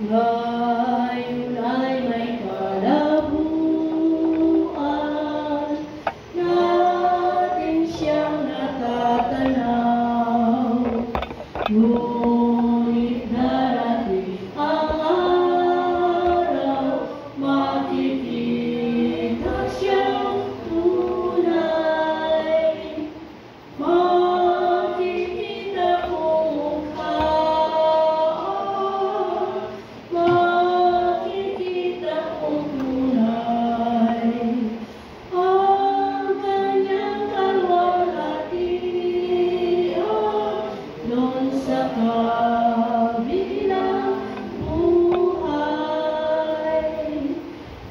Ngayon ay may kalabuan, natin siyang natatanaw. Ngunit darating ang araw, makikita siyang tunay. Makikita kong mukha, makikita kong tunay. Ang kanyang kalwalhatian doon sa kabilang buhay.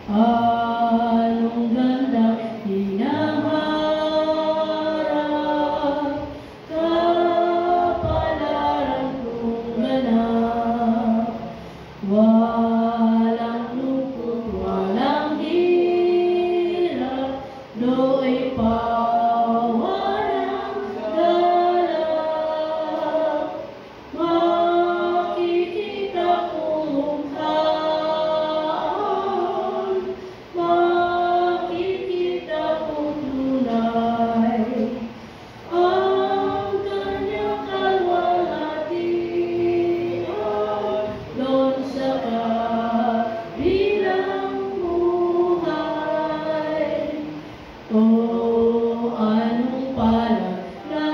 Anong gandang hinaharap, kapalaran kong ganap. Walang lungkot, walang hirap, do'y pawalang galak. Makikita kong mukha, makikita kong tunay. Ang kanyang kalwalhatian doon sa kabilang buhay. O anong palad na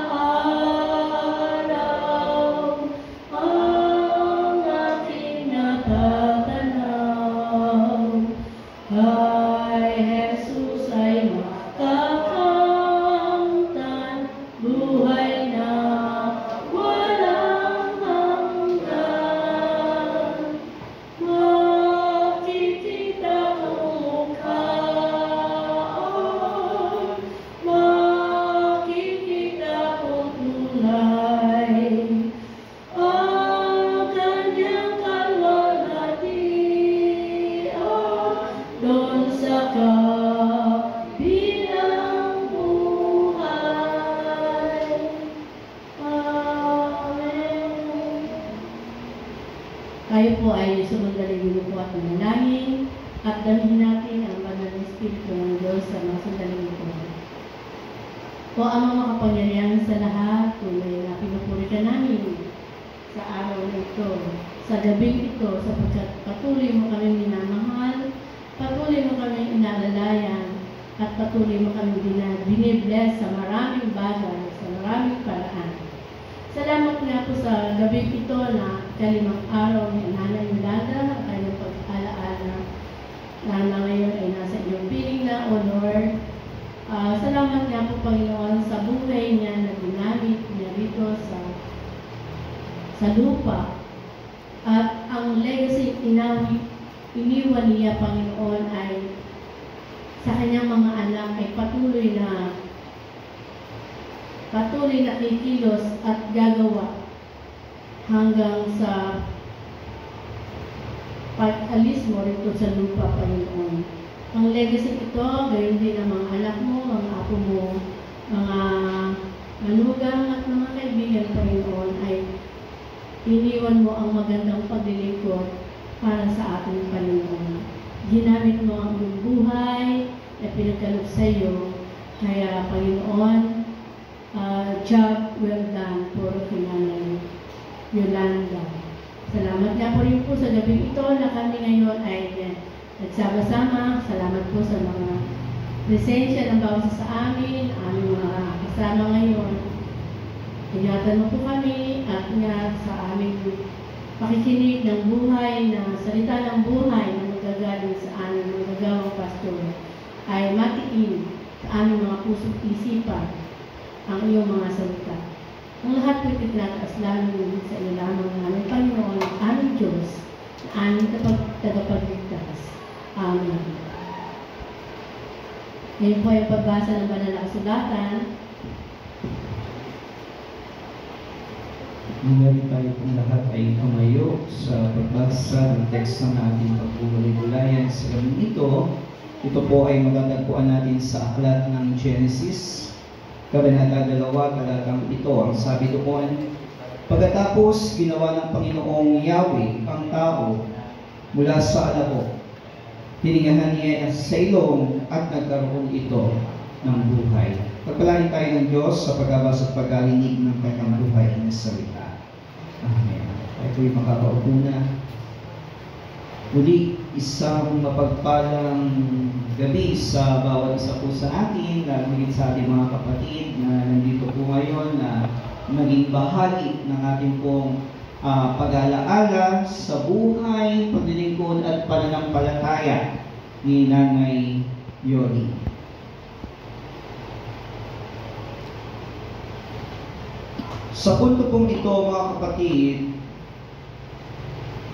araw ang aking natatanaw. Kay Jesus ay makakamtan, buhay na walang hanggan. Makikita kong mukha, makikita kong tunay. Ang kanyang kalwalhatian doon sa kabilang buhay. Amen. Tayo po ay sumandali minuto at manalangin at dalhin natin ang banal na Espiritu ng Diyos sa mga sandaling ito. Po ang mga kapangyarihan sa lahat, tunay na pinupuri ka namin sa araw na ito, sa gabing ito, sapagkat patuloy mo kami minamahal, patuloy mo kami inaalalayan, at patuloy mo kami binibless sa maraming bagay, sa maraming paraan. Salamat nga po sa gabing ito na kalimang araw ni Nanay Yolanda at kanyang pag-alaala na ngayon ay nasa iyong piling na, O Lord. Salamat nga po, Panginoon, sa buhay niya na ginamit niya rito sa lupa. At ang legacy iniwan niya, Panginoon, ay sa kanyang mga anak ay patuloy na kikilos at gagawa hanggang sa pag-alis mo rito sa lupa, Panginoon. Ang legacy ito, gayon din ang mga anak mo, mga apo mo, mga manugang at mga kaibigan, Panginoon, ay iniwan mo ang magandang paglilingkod para sa ating Panginoon. Ginamit mo ang iyong buhay na pinagkaloob sa iyo. Kaya, Panginoon, job well done po kay Nanay Yolanda. Salamat nga po rin po sa gabi ito na kami ngayon ay nagsama-sama. Salamat po sa mga presensya ng bawat sa amin, aming mga kasama ngayon. Ingatan mo po kami at nga sa aming pakikinig ng buhay, na salita ng buhay na magagaling sa aming mga gagawang pastor ay matiin sa aming mga puso't isipan ang iyong mga salita. Ang lahat po ititataas lalo sa iyo lamang ng aming Panginoon, aming Diyos, na aming tagapagligtas. Amen. Ngayon po ay pagbasa ng banal na kasulatan. Ngunit tayo pong lahat ay tumayo sa pagbasa ng tekst ng ating pagpupuli-gulayan sa gabi ito. Ito po ay matatagpuan natin sa aklat ng Genesis, Kabanata 2, talatang 7. Ang sabi doon, pagkatapos ginawa ng Panginoong Yahweh ang tao mula sa alabok. Hiningahan niya sa ilong at nagkaroon ito ng buhay. Pagpalain tayo ng Diyos sa pagbabasa at paggalinig ng kanyang buhay na salita. Amen. Tayo po'y makakaupo na. Muli, isang mapagpalang gabi sa bawat isa po sa atin, lalo higit sa ating mga kapatid na nandito po ngayon na naging bahagi ng ating pong pag-alaala sa buhay, paglilingkod at pananampalataya ni Nanay Yoli. Sa punto pong ito, mga kapatid,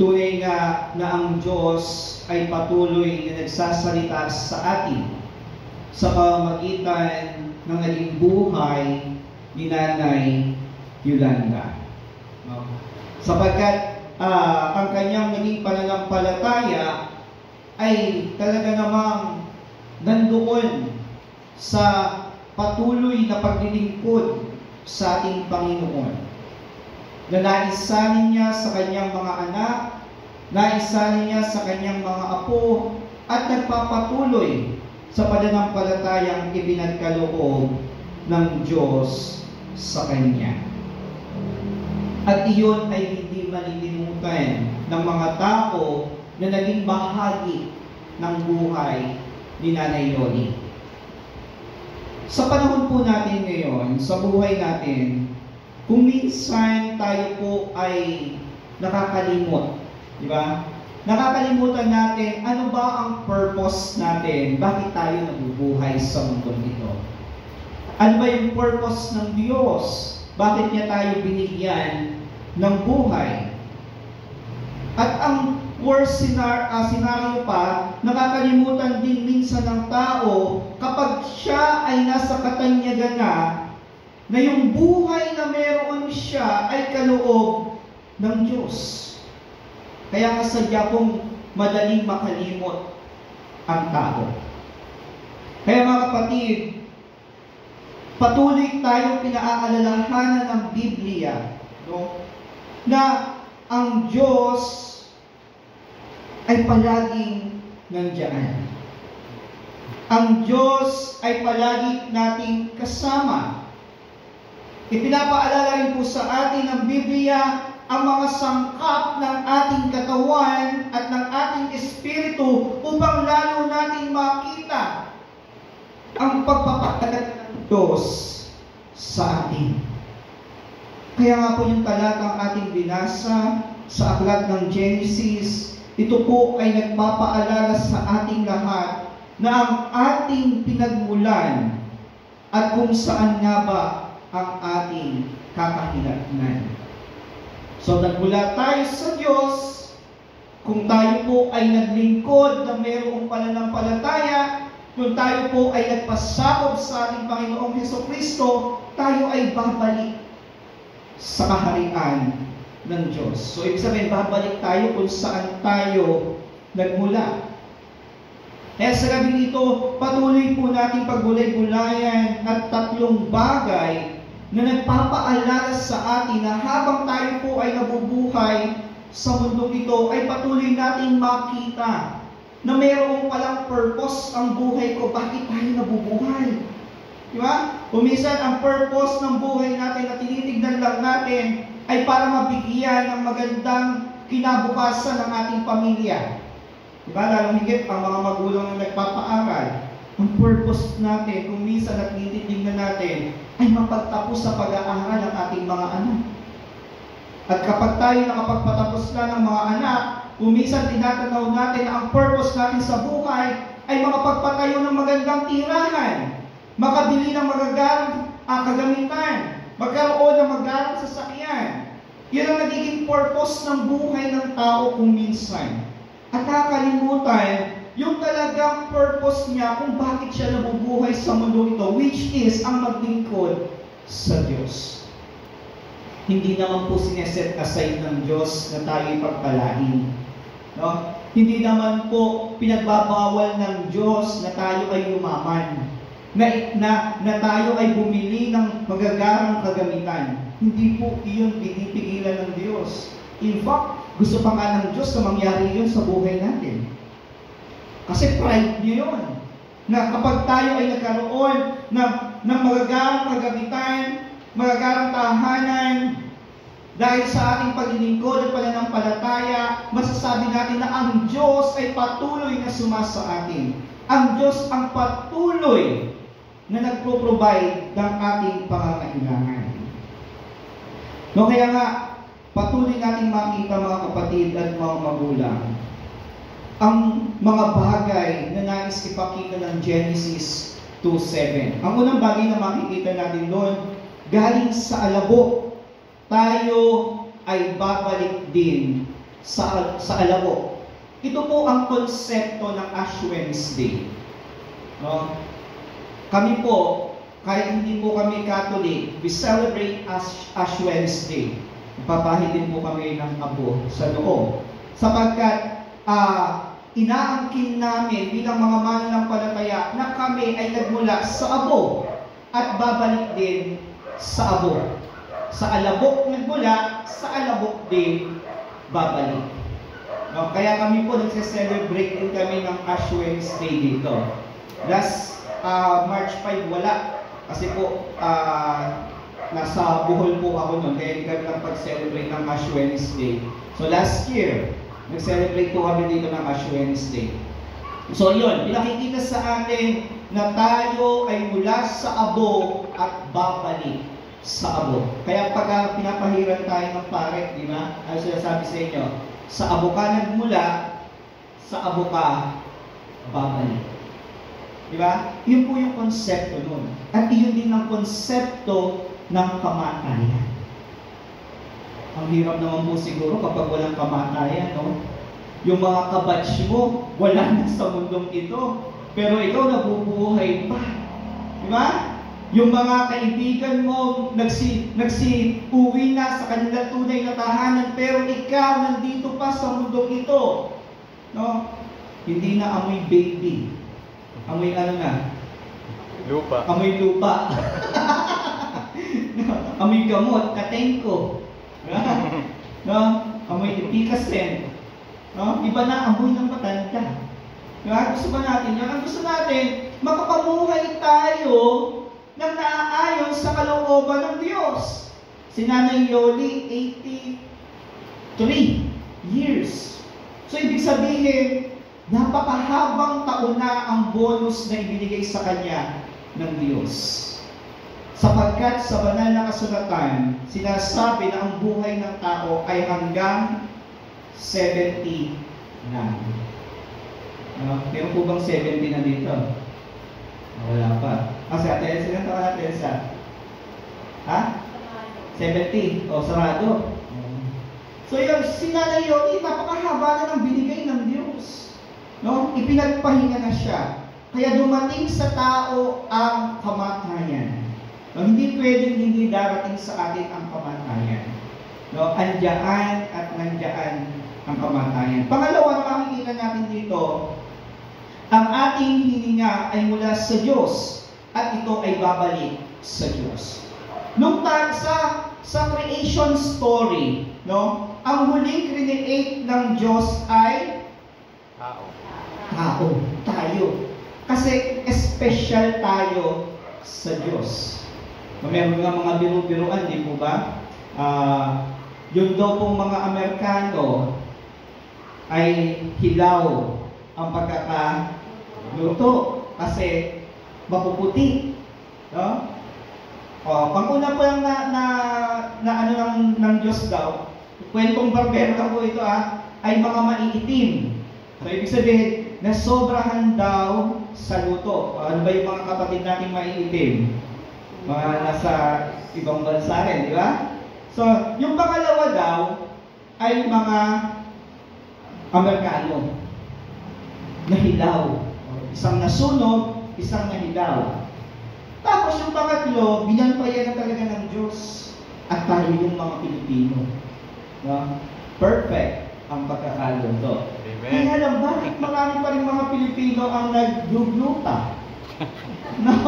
tunay nga na ang Diyos ay patuloy na nagsasalita sa atin sa pamamagitan ng naging buhay ni Nanay Yolanda. Sapagkat ang kanyang naging pananampalataya ay talaga namang nandoon sa patuloy na paglilingkod sa ating Panginoon. Na naisalin niya sa kanyang mga anak, naisalin niya sa kanyang mga apo, at nagpapatuloy sa pananampalatayang ipinagkaloob ng Diyos sa kanya. At iyon ay hindi malilimutan ng mga tao na naging bahagi ng buhay ni Nanay Yoli. Sa panahon po natin ngayon, sa buhay natin, kung minsan tayo po ay nakakalimot, di ba? Nakakalimutan natin ano ba ang purpose natin, bakit tayo nabubuhay sa mundong ito. Ano ba yung purpose ng Diyos? Bakit niya tayo binigyan ng buhay? At ang worst scenario pa, nakakalimutan din minsan ng tao kapag siya ay nasa katanyagan na yung buhay na meron siya ay kaloob ng Diyos. Kaya kasadya pong madaling makalimot ang tao. Kaya mga kapatid, patuloy tayong pinaalalahanan ng Biblia, no? Na ang Diyos ay palaging nandiyan. Ang Diyos ay palagi nating kasama. Ipinapaalala rin po sa atin ng Biblia ang mga sangkap ng ating katawan at ng ating espiritu upang lalo nating makita ang pagpapakalat ng Diyos sa atin. Kaya nga po yung talatang ating binasa sa aklat ng Genesis, ito po ay nagpapaalala sa ating lahat na ang ating pinagmulan at kung saan nga ba ang ating kakahinatnan. So nagmula tayo sa Diyos, kung tayo po ay naglingkod na mayroong pananampalataya, kung tayo po ay nagpasakop sa ating Panginoong Hesukristo, tayo ay babalik sa kaharian ng Diyos. So ibig sabihin, babalik tayo kung saan tayo nagmula. Kaya sa gabi ito, patuloy po natin pagbulay-bulayan at tatlong bagay na nagpapaalala sa atin na habang tayo po ay nabubuhay sa mundong ito, ay patuloy nating makita na mayroong palang purpose ang buhay ko. Bakit tayo nabubuhay? Diba? Kuminsan ang purpose ng buhay natin na tinitignan lang natin ay para mabigyan ng magandang kinabukasan ng ating pamilya. Diba? Lalong higit ang mga magulang na nagpapaaral. Ang purpose natin, kung minsan at tinitignan natin, ay mapagtapos sa pag-aaral ng ating mga anak. At kapag tayo nakapagpatapos na ng mga anak, kung minsan tinatanaw natin na ang purpose natin sa buhay ay makapagpatayo ng magandang tirahan, makabili ng magagamit kagamitan, magkaroon ng magagamit sasakyan. Yan ang nagiging purpose ng buhay ng tao kung minsan. At nakakalimutan yung talagang purpose niya kung bakit siya nabubuhay sa mundo ito, which is ang maglingkod sa Diyos. Hindi naman po sineset aside ng Diyos na tayo ipagpalain. No? Hindi naman po pinagbabawal ng Diyos na tayo ay yumaman. Na tayo ay bumili ng magagarang kagamitan. Hindi po iyon pinipigilan ng Diyos. In fact, gusto pa nga ng Diyos na mangyari yun sa buhay natin. Kasi pride niyo yun. Na kapag tayo ay nagkaroon ng magagarang kagamitan, magagarang tahanan, dahil sa ating paglilingkod at pananampalataya, masasabi natin na ang Diyos ay patuloy na sumasa atin. Ang Diyos ang patuloy na nagpo-provide ng ating pangangailangan. No, kaya nga, patuloy natin makita mga kapatid at mga magulang, ang mga bagay na nais ipakita ng Genesis 2:7. Ang unang bagay na makikita natin doon, galing sa alabo, tayo ay babalik din sa alabo. Ito po ang konsepto ng Ash Wednesday. No? Kami po, kahit hindi po kami Catholic, we celebrate Ash Wednesday. Papahid din po kami ng abo sa noo. Sapagkat inaangkin namin bilang mga mananampalataya na kami ay nagmula sa abo at babalik din sa abo. Sa alabok nagmula, sa alabok din babalik. No, kaya kami po nagse-celebrate din kami ng Ash Wednesday dito. Last March 5 wala. Kasi po, nasa Bohol po ako noon, kaya hindi kami pag-celebrate ng Ash Wednesday. So last year, nag-celebrate po kami dito ng Ash Wednesday. So yun, pinakikita sa atin na tayo ay mula sa abo at babalik sa abo. Kaya pag pinapahiran tayo ng pare, di ba? Ano sinasabi sa inyo? Sa abo ka nagmula, sa abo ka babalik. Di ba? Yun po yung konsepto nun. At yun din ang konsepto ng kamatayan. Ang hirap naman po siguro kapag walang kamatayan, no? Yung mga kabatch mo, wala na sa mundong ito. Pero ikaw nabubuhay pa. Di ba? Yung mga kaibigan mo, nagsi-uwi na sa kanilang tunay na tahanan, pero ikaw nandito pa sa mundong ito. No? Hindi na amoy baby. Amoy ano na? Lupa. Amoy lupa. Amoy gamot, katengko. No? Amoy ipikasen. No? Iba na amoy ng matanda. Diba? Gusto ba natin yan? Ang gusto natin, makapamuhay tayo nang naaayon sa kalooban ng Diyos. Si Nanay Yoli, 83 years. So, ibig sabihin, napakahabang taon na ang bonus na ibinigay sa kanya ng Diyos. Sapagkat sa banal na kasulatan, sinasabi na ang buhay ng tao ay hanggang 70 lang. Meron po bang 70 na dito? Wala pa. Kasi Ate Elsa, ilan taon Ate Elsa? Ha? 70. O, sarado. So yun, si Nanay Yoli, napakahaba na ng binigay ng Diyos. No? Ipinagpahinga na siya. Kaya dumating sa tao ang kamatayan. No? Hindi pwedeng hindi darating sa atin ang kamatayan. No? Andiyan at nandiyan ang kamatayan. Pangalawa na makikita natin dito, ang ating hininga ay mula sa Diyos at ito ay babalik sa Diyos. Nung sa creation story, no, ang huling create ng Diyos ay tao, tayo. Kasi special tayo sa Diyos. Meron nga mga biru-biruan, di po ba? Yun daw pong mga Amerikano ay hilaw ang pagkakaluto kasi mapuputi. No? Panguna po lang na ano ng Diyos daw, kwentong barbero lang po ito ay mga maiitim. So, ibig sabihin, nasobrahan daw sa luto. Ano ba yung mga kapatid nating maiitim? Mga nasa ibang bansa rin, di ba? So, yung pangalawa daw ay mga Amerikano. Nahilaw. Isang nasunog, isang nahilaw. Tapos yung pangatlo, binampayan na talaga ng Diyos. At tayo yung mga Pilipino. No? Perfect ang pagkakaluto. Kaya alam, bakit marami pa rin mga Pilipino ang naglugluta? No.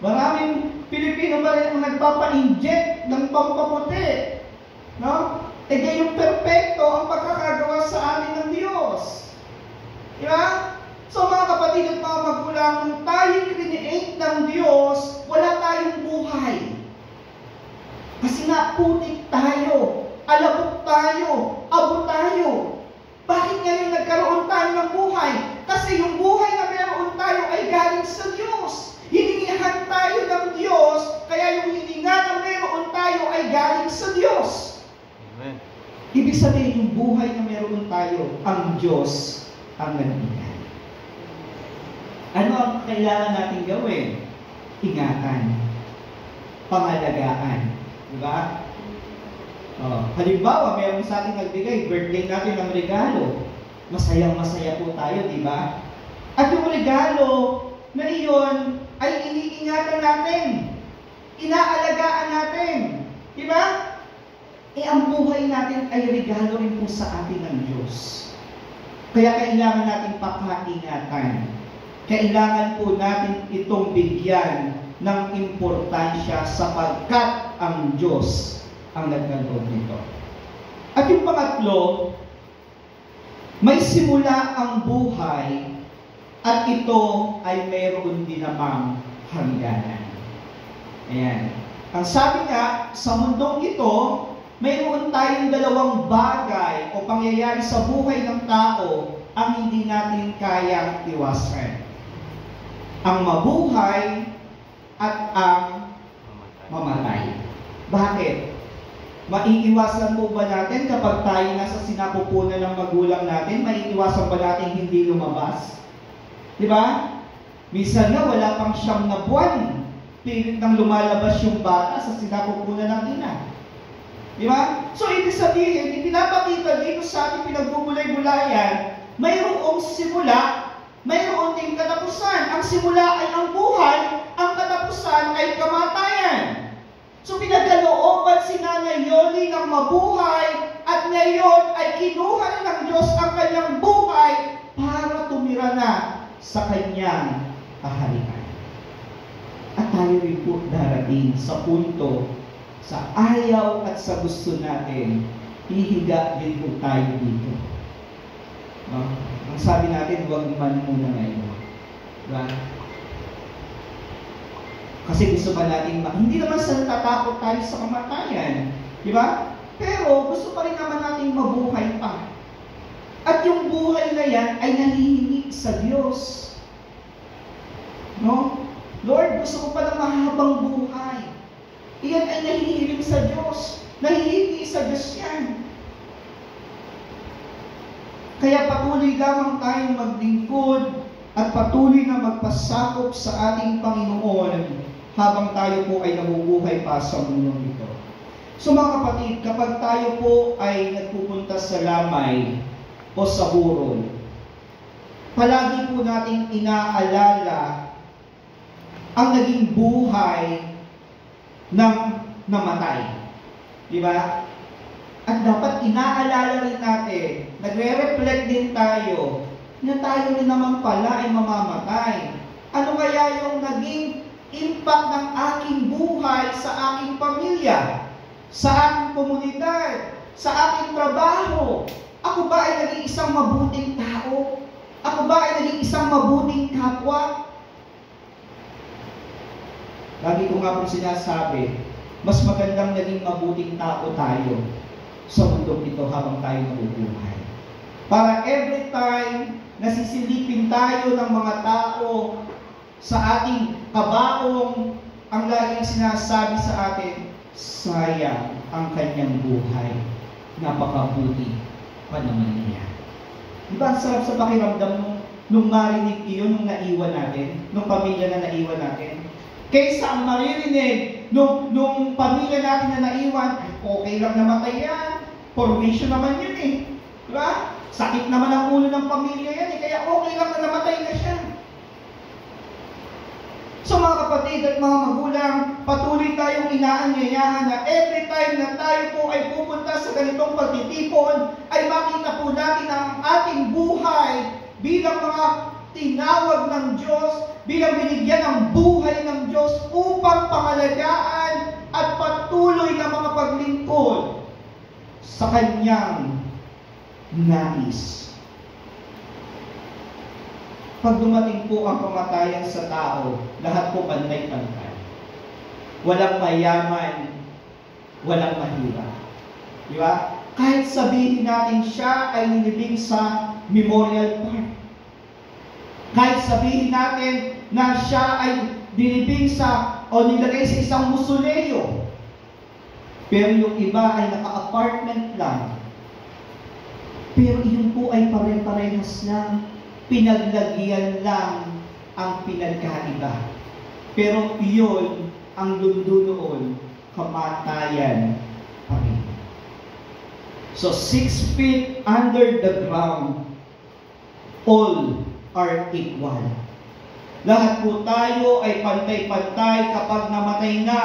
Maraming Pilipino pa rin ang nagpapa-inject ng pampaputi. No? gayong perpekto ang pagkakagawa sa amin ng Diyos. Di ba? So mga kapatid at mga magulang, kung tayo create ng Diyos, wala tayong buhay. Kasi nga putik tayo, alabok tayo, abo tayo. Bakit ngayon nagkaroon tayo ng buhay? Kasi yung buhay na meron tayo ay galing sa Diyos. Hiningihan tayo ng Diyos, kaya yung hininga na meron tayo ay galing sa Diyos. Amen. Ibig sabihin yung buhay na meron tayo, ang Diyos ang nagbigay. Ano ang kailangan natin gawin? Ingatan. Pangalagaan. Diba? Halimbawa, meron sa ating nagbigay, birthday natin ng regalo. Masayang-masaya po tayo, diba? At yung regalo na iyon ay iniingatan natin. Inaalagaan natin. Diba? Ang buhay natin ay regalo rin po sa atin ng Diyos. Kaya kailangan natin pakaingatan. Kailangan po natin itong bigyan ng importansya sapagkat ang Diyos ang nagkaloob nito. At yung pangatlo, may simula ang buhay at ito ay mayroon din namang hangganan. Ayan. Ang sabi nga, sa mundong ito, mayroon tayong dalawang bagay o pangyayari sa buhay ng tao ang hindi natin kayang iwasan. Ang mabuhay at ang mamatay. Bakit? Maiiwasan po ba natin kapag tayo nasa sinapupunan ng magulang natin, maiiwasan ba natin hindi lumabas? Di ba? Minsan nga wala pang 9 na buwan, pilit nang lumalabas yung bata sa sinapupunan ng ina. Di ba? So, ibig sabihin, ipinapakita dito sa ating pinagbubulay-bulayan, mayroong simula, mayroon ding katapusan. Ang simula ay ang buhay, ang katapusan ay kamatayan. So, pinagkalooban si Nanay Yoli ng mabuhay at ngayon ay kinuha ng Diyos ang kanyang buhay para tumira na sa kanyang kaharian. At tayo rin po darating sa punto, sa ayaw at sa gusto natin, ihiga din po tayo dito. Ang sabi natin, huwag man muna ngayon. Diba? Kasi gusto pa natin, hindi naman sa natatakot tayo sa kamatayan. Diba? Pero gusto pa rin naman natin mabuhay pa. At yung buhay na yan ay nahihingi sa Diyos. No? Lord, gusto ko pa ng mahabang buhay. Iyan ay nahihiling sa Diyos. Nahihingi sa Diyos yan. Kaya patuloy lamang tayong maglingkod at patuloy na magpasakop sa ating Panginoon habang tayo po ay nabubuhay pa sa mundong ito. So mga kapatid, kapag tayo po ay nagpupunta sa lamay o sa burol, palagi po nating inaalala ang naging buhay ng namatay. Di ba? At dapat inaalala rin natin, nagre-reflect din tayo, na tayo rin naman pala ay mamamatay. Ano kaya yung naging impact ng aking buhay sa aking pamilya, sa aking komunidad, sa aking trabaho? Ako ba ay naging isang mabuting tao? Ako ba ay naging isang mabuting kapwa? Lagi ko nga po sinasabi, mas magandang naging mabuting tao tayo sa mundong ito habang tayo nabubuhay. Para every time nasisilipin tayo ng mga tao sa ating kabaong, ang laging sinasabi sa atin, sayang ang kanyang buhay. Napakabuti pa naman niya. Diba ang sarap sa pakiramdam nung marinig iyon, nung naiwan natin, nung pamilya na naiwan natin? Kaysa ang maririnig nung pamilya natin na naiwan, ay okay lang namatay yan. Formation naman yun eh. Diba? Sakit naman ang ulo ng pamilya yan eh. Kaya okay lang na namatay na siya. So mga kapatid at mga magulang, patuloy tayong inaanyayahan na every time na tayo po ay pupunta sa ganitong pagtitipon, ay makita po natin ang ating buhay bilang mga tinawag ng Diyos, bilang binigyan ng buhay ng Diyos upang pangalagaan at patuloy na mga paglingkod sa kanyang nais. Pag dumating po ang kamatayan sa tao, lahat po pantay-pantay. Walang mayaman, walang mahirap. Di ba? Kahit sabihin natin siya ay nilibing sa Memorial Park. Kahit sabihin natin na siya ay dinibing sa o nilagay sa isang musoleo. Pero yung iba ay naka-apartment lang. Pero yun po ay pare-parehas lang. Pinaglagyan lang ang pinagkaiba. Pero iyon ang lundo noon, kamatayan pa rin. So 6 feet under the ground, all are equal. Lahat po tayo ay pantay-pantay kapag namatay na.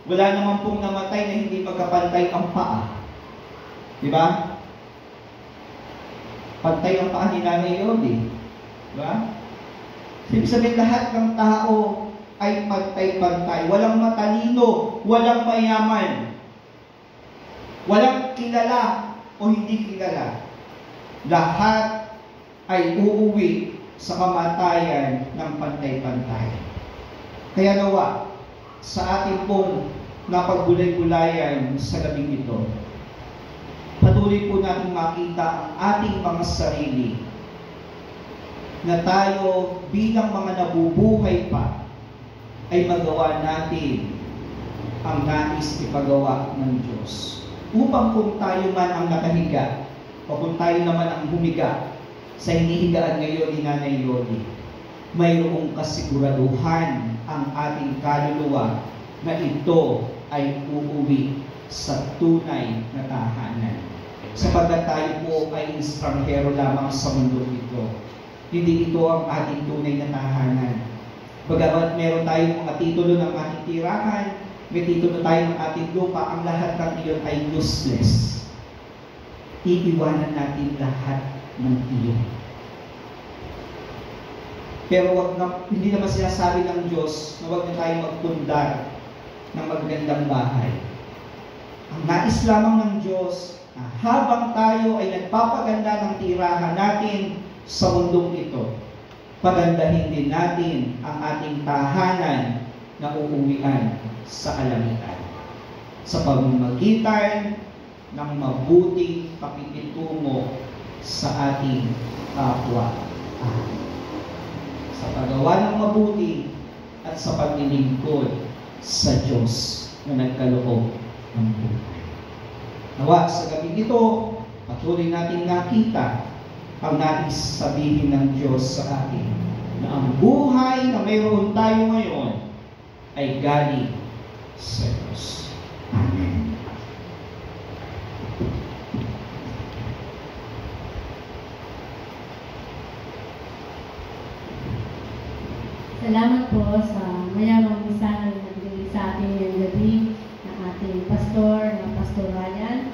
Wala naman pong namatay na hindi magkapantay ang paa. Di ba? Pantay ang paa ni Nanay Yodi. Di ba? Ibig sabihin, lahat ng tao ay pantay-pantay. Walang matalino, walang mayaman. Walang kilala o hindi kilala. Lahat ay uuwi sa kamatayan ng pantay-pantay. Kaya nawa, sa ating pong napagbulay-bulayan sa gabing ito, patuloy po natin makita ang ating mga sarili na tayo bilang mga nabubuhay pa ay magawa natin ang nais ipagawa ng Diyos. Upang kung tayo man ang nakahiga o kung tayo naman ang humiga sa hinihigaan ngayon ni Nanay Yodi, mayroong kasiguraduhan ang ating kaluluwa na ito ay uuwi sa tunay na tahanan. Sapagkat tayo po ay estranghero lamang sa mundo ito. Hindi ito ang ating tunay na tahanan. Bagamat meron tayong mga titulo ng ating tirahan, may titulo tayo ng ating lupa, ang lahat ng iyon ay useless. Iiwanan natin lahat ng iyon. Pero hindi naman sinasabi ng Diyos na huwag na tayo magpundar ng magandang bahay. Ang nais lamang ng Diyos na habang tayo ay nagpapaganda ng tirahan natin sa mundong ito, pagandahin din natin ang ating tahanan na uuwian sa kalamitan. Sa pamamagitan ng mabuting pakikitungo sa ating kapwa. Sa paggawa ng mabuti at sa paglilingkod sa Diyos na nagkaloob ng buhay. Nawa, sa gabi ito, patuloy natin nakita ang nais sabihin ng Diyos sa atin na ang buhay na mayroon tayo ngayon ay galing sa Diyos. Amen. Salamat po sa mayamang mensahe na binigay sa atin ngayong gabi ng ating pastor, na Pastor Ryan.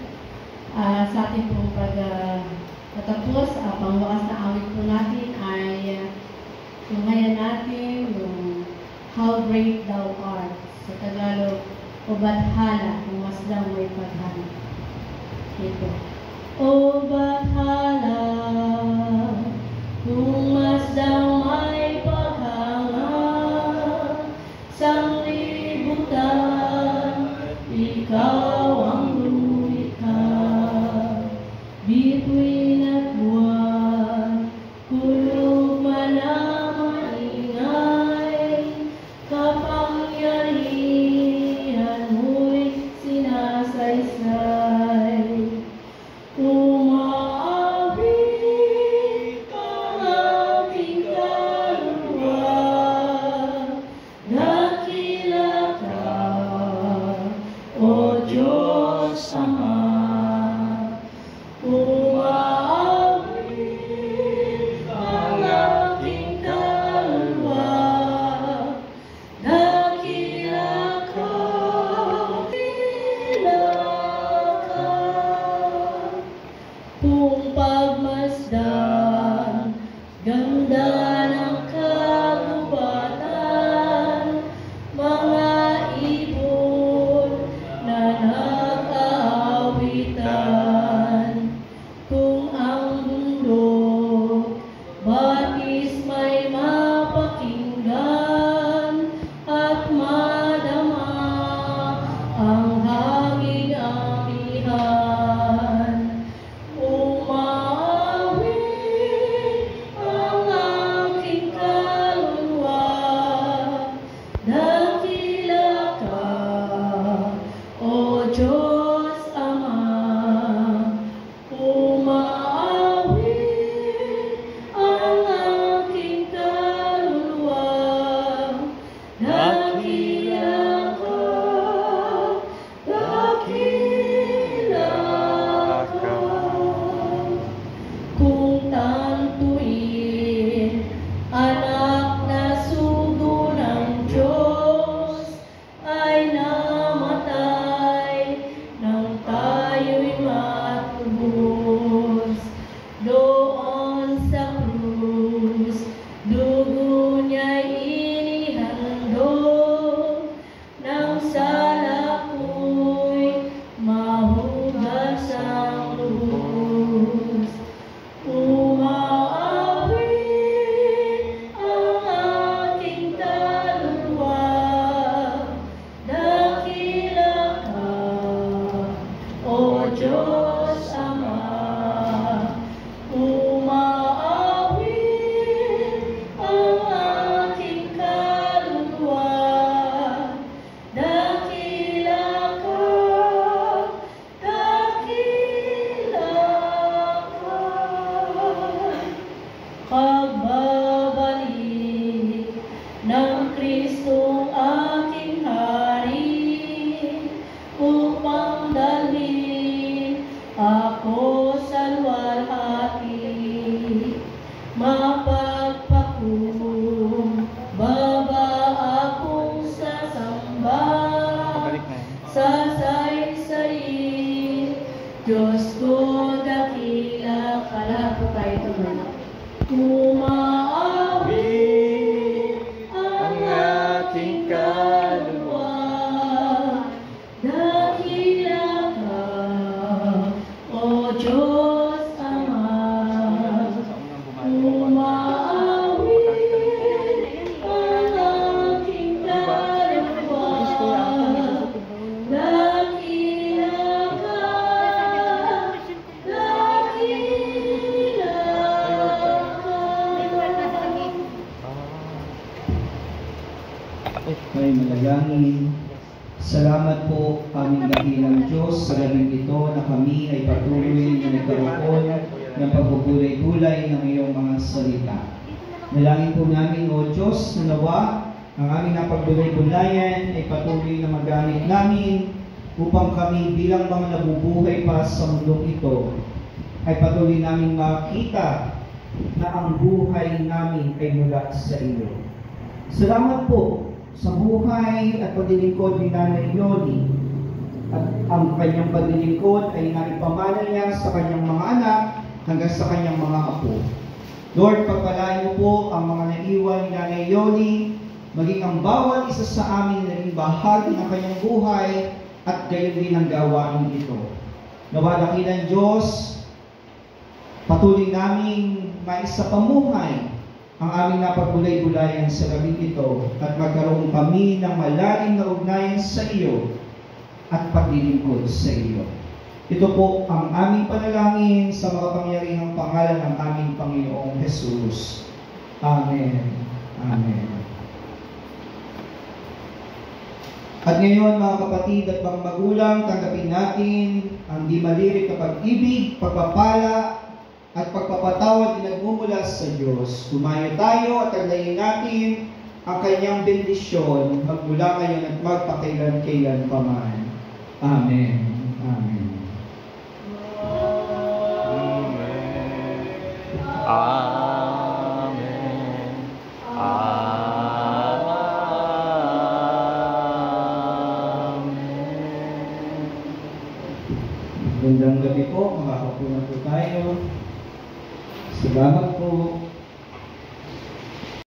Sa ating pong pagtatapos, pangwakas na awit po natin ay lumayan natin yung How Great Thou Art. Sa Tagalog, O Bathala, kung mas daw may paghala. Ito. O Bathala, kung mas daw may paghala, sanglibutan, ikaw ang lumikha. Bituin at buwan, kulog man ang maingay, kapangyarihan mo'y sinasaysay. Umaawi doon sa krus, dugo niya'y inihandog, nang sana ko'y mahugas ang lubos. Umaawit ang aking kaluluwa, dakila ka, O Diyos Ama. Umaawit ang aking kaluluwa, dakila ka, dakila ka. Pagbabalik ng Kristong aking hari, upang dalhin ako sa luwalhati. Mapagpakumbaba akong sasamba, sasaysayin, Diyos ko dakila ka. Lahat po tayo tumulong. Umaawit ang aking kaluluwa, dakila ka, O Diyos Ama. Umaawit ang aking kaluluwa, dakila ka, dakila ka. May malagangin. Salamat po aming dakilang Diyos sa gabing ito na kami ay patuloy na nagkaroon ng pagbubulay-bulay ng iyong mga salita. Nalangin po namin, O Diyos, na nawa ang aming napagbulay-bulayan ay patuloy na magamit namin upang kami bilang mga nabubuhay pa sa mundong ito ay patuloy namin makita na ang buhay namin ay mula sa iyo. Salamat po sa buhay at paglilingkod ni Nanay Yoli. At ang kanyang paglilingkod ay naipamana niya sa kanyang mga anak hanggang sa kanyang mga apo. Lord, pagpalain mo po ang mga naiwan ni Nanay Yoli, maging ang bawat isa sa amin na naging bahagi ng kanyang buhay at gayon din ang gawain ito. Nawa dakilang Diyos, patuloy naming maisapamuhay ang aming napagbulay-bulayan sa gabing ito at magkaroon kami ng malalim na ugnayan sa iyo at paglilingkod sa iyo. Ito po ang aming panalangin sa makapangyarihang pangalan ng aming Panginoong Jesus. Amen. Amen. At ngayon, mga kapatid at mga magulang, tanggapin natin ang di malirik na pag-ibig, pagpapala, at pagpapatawad na nagmumula sa Diyos. Tumayo tayo at taglayin natin ang kanyang bendisyon magmula ngayon at magpakailan-kailan paman. Amen. Amen. Amen. Amen. Magandang gabi po, makakapunan po tayo. Salamat po.